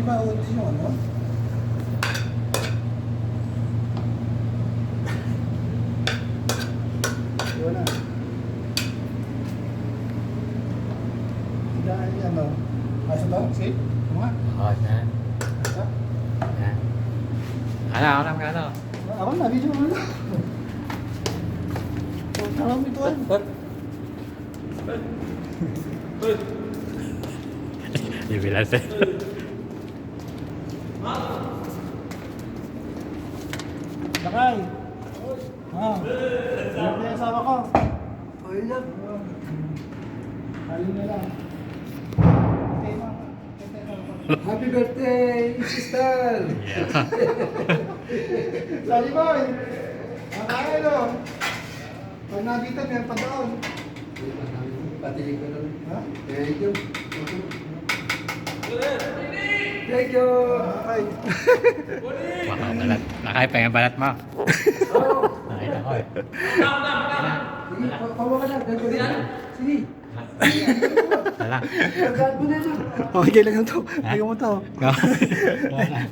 ba ulit yung ano? Yun na. Dahil ano? Asa to? See? Mga? Oo, yan. Asa? Yan. Ako lang ka, ano? Ako na, video mo na. Tama mo ito ah. Ibilas eh. Lakay! Ah, sarap na yung asawa ko. Ayun lang. Halin na lang. Okay, ma. Happy birthday, sister! Yeah. Sorry boy! Makakain o. Pag nakita, meron pa doon. Pati ko nun. Ha? Thank you. Thank you. Ay. Wow, balat. Nakaipay ang balat mo. Oh, Nakita ko eh. sige, pawa ka lang. Sige. Wala. Pagkat mo na lang. Okay lang ito. Tingnan mo to.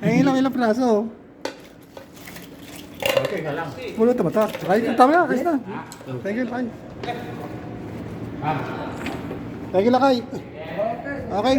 Ay, ilang praso. Okay ka lang. Pulo ito ba ito? Ay, tama na. Ayos na. Thank you, Lakay. Thank you, Lakay. Okay. Okay.